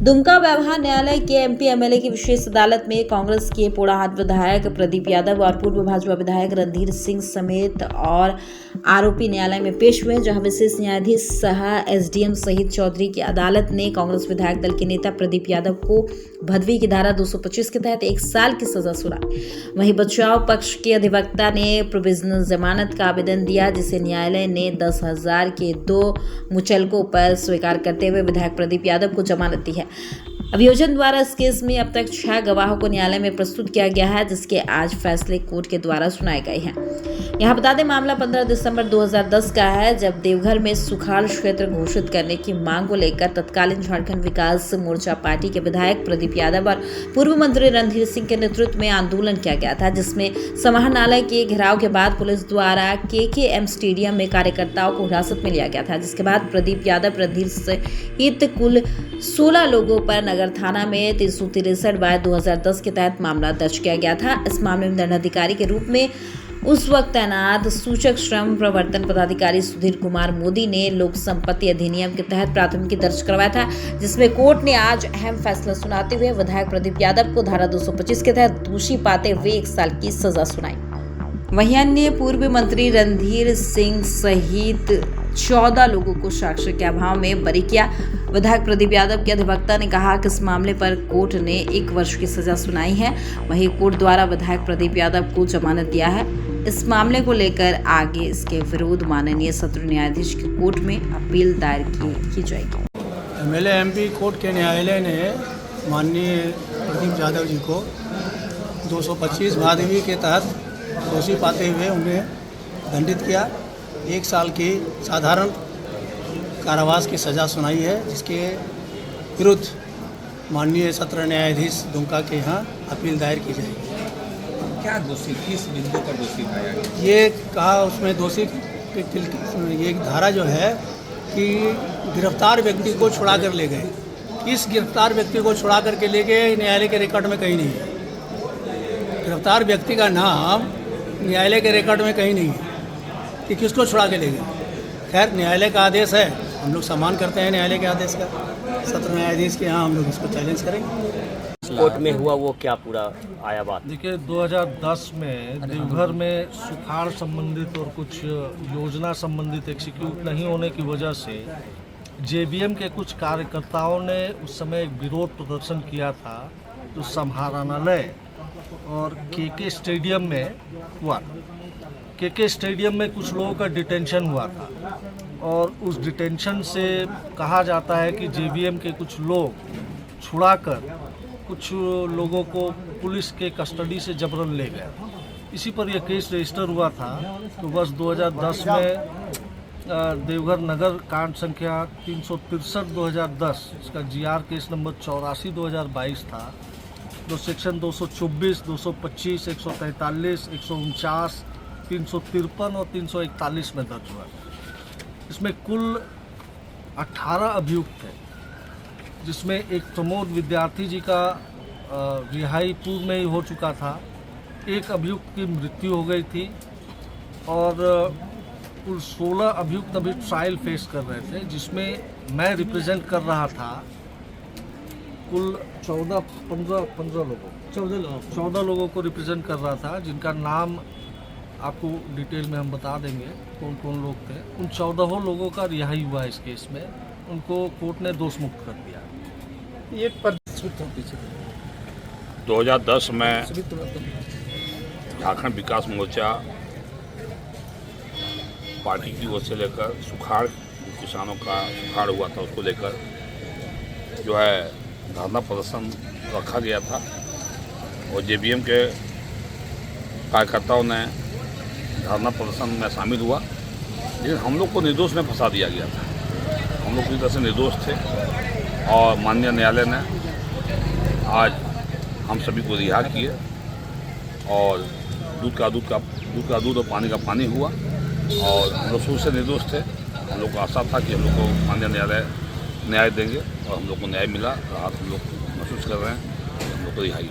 दुमका व्यवहार न्यायालय के एमपी एमएलए की विशेष अदालत में कांग्रेस के पोड़ाहाट विधायक प्रदीप यादव और पूर्व भाजपा विधायक रणधीर सिंह समेत और आरोपी न्यायालय में पेश हुए, जहां विशेष न्यायाधीश सह एसडीएम शहीद चौधरी की अदालत ने कांग्रेस विधायक दल के नेता प्रदीप यादव को भदवी की धारा 225 के तहत 1 साल की सजा सुनाई। वहीं बचाव पक्ष के अधिवक्ता ने प्रोविजनल जमानत का आवेदन दिया, जिसे न्यायालय ने 10,000 के 2 मुचलकों पर स्वीकार करते हुए विधायक प्रदीप यादव को जमानत दी है। अभियोजन द्वारा इस केस में अब तक 6 गवाहों को न्यायालय में प्रस्तुत किया गया है, जिसके आज फैसले कोर्ट के द्वारा सुनाए गए हैं। यहाँ बता दें, मामला 15 दिसंबर 2010 का है, जब देवघर में सुखाड़ क्षेत्र घोषित करने की मांग को लेकर तत्कालीन झारखंड विकास मोर्चा पार्टी के विधायक प्रदीप यादव और पूर्व मंत्री रणधीर सिंह के नेतृत्व में आंदोलन किया गया था, जिसमें समाहरणालय के घेराव के बाद पुलिस द्वारा केकेएम स्टेडियम में कार्यकर्ताओं को हिरासत में लिया गया था, जिसके बाद प्रदीप यादव रणधीर सहित कुल 16 लोगों पर नगर थाना में 363/2010 के तहत मामला दर्ज किया गया था। इस मामले में दंडाधिकारी के रूप में उस वक्त तैनात सूचक श्रम प्रवर्तन पदाधिकारी सुधीर कुमार मोदी ने लोक संपत्ति अधिनियम के तहत प्राथमिकी दर्ज करवाया था, जिसमें कोर्ट ने आज अहम फैसला सुनाते हुए विधायक प्रदीप यादव को धारा 225 के तहत दोषी पाते हुए 1 साल की सजा सुनाई। वहीं अन्य पूर्व मंत्री रणधीर सिंह सहित 14 लोगों को साक्ष्य के अभाव में बरी किया। विधायक प्रदीप यादव के अधिवक्ता ने कहा कि इस मामले पर कोर्ट ने 1 वर्ष की सजा सुनाई है। वहीं कोर्ट द्वारा विधायक प्रदीप यादव को जमानत दिया है। इस मामले को लेकर आगे इसके विरोध माननीय सत्र न्यायाधीश की कोर्ट में अपील दायर की जाएगी। एमएलए एमपी कोर्ट के न्यायालय ने माननीय प्रदीप यादव जी को 225 भादवी के तहत दोषी पाते हुए उन्हें दंडित किया। 1 साल की साधारण कारावास की सज़ा सुनाई है, जिसके विरुद्ध माननीय सत्र न्यायाधीश दुमका के यहाँ अपील दायर की जाएगी। क्या दोषी, किस बिंदु पर दोषी पाया गया? ये कहा उसमें दोषी ये धारा जो है कि गिरफ्तार व्यक्ति को छुड़ा कर ले गए। किस गिरफ्तार व्यक्ति को छुड़ा करके ले गए, न्यायालय के रिकॉर्ड में कहीं नहीं है। गिरफ्तार व्यक्ति का नाम न्यायालय के रिकॉर्ड में कहीं नहीं है कि किसको छुड़ा के ले गए। खैर, न्यायालय का आदेश है, हम लोग सम्मान करते हैं न्यायालय के आदेश का। सत्र न्यायाधीश के यहाँ हम लोग इसको चैलेंज करेंगे। कोर्ट में हुआ वो क्या पूरा आया बात? देखिए, 2010 में देवघर में सुखाड़ संबंधित और कुछ योजना संबंधित एग्जीक्यूट नहीं होने की वजह से जेबीएम के कुछ कार्यकर्ताओं ने उस समय एक विरोध प्रदर्शन किया था, जो समाहरणालय और केके स्टेडियम में हुआ। केके स्टेडियम में कुछ लोगों का डिटेंशन हुआ था और उस डिटेंशन से कहा जाता है कि जेबीएम के कुछ लोग छुड़ाकर कुछ लोगों को पुलिस के कस्टडी से जबरन ले गए। इसी पर यह केस रजिस्टर हुआ था। तो बस 2010 में देवघर नगर कांड संख्या 363/2010, इसका जीआर केस नंबर 84/2022 था, जो सेक्शन 224, 225, 143, 149, 353 और 341 में दर्ज हुआ। इसमें कुल 18 अभियुक्त थे, जिसमें एक प्रमोद विद्यार्थी जी का रिहाई पूर्व में ही हो चुका था। एक अभियुक्त की मृत्यु हो गई थी और कुल 16 अभियुक्त अभी ट्रायल फेस कर रहे थे, जिसमें मैं रिप्रेजेंट कर रहा था कुल 14 लोगों को रिप्रेजेंट कर रहा था, जिनका नाम आपको डिटेल में हम बता देंगे कौन कौन लोग थे। उन 14 लोगों का रिहाई हुआ इस केस में। उनको कोर्ट ने दोष मुक्त कर दिया। ये 2010 में झारखंड विकास मोर्चा पार्टी की ओर से लेकर सुखाड़, किसानों का सुखाड़ हुआ था, उसको लेकर जो है धरना प्रदर्शन रखा गया था और जेबीएम के कार्यकर्ताओं ने धरना प्रदर्शन में शामिल हुआ, लेकिन हम लोग को निर्दोष में फंसा दिया गया था। हम लोग पूरी तरह से निर्दोष थे और माननीय न्यायालय ने आज हम सभी को रिहा किए और दूध का दूध और पानी का पानी हुआ। और हम लोग शुरू से निर्दोष थे। हम लोग को आशा था कि हम लोग को माननीय न्यायालय न्याय देंगे और हम लोग को न्याय मिला। राहत हम लोग महसूस कर रहे हैं, हम लोग को रिहाई।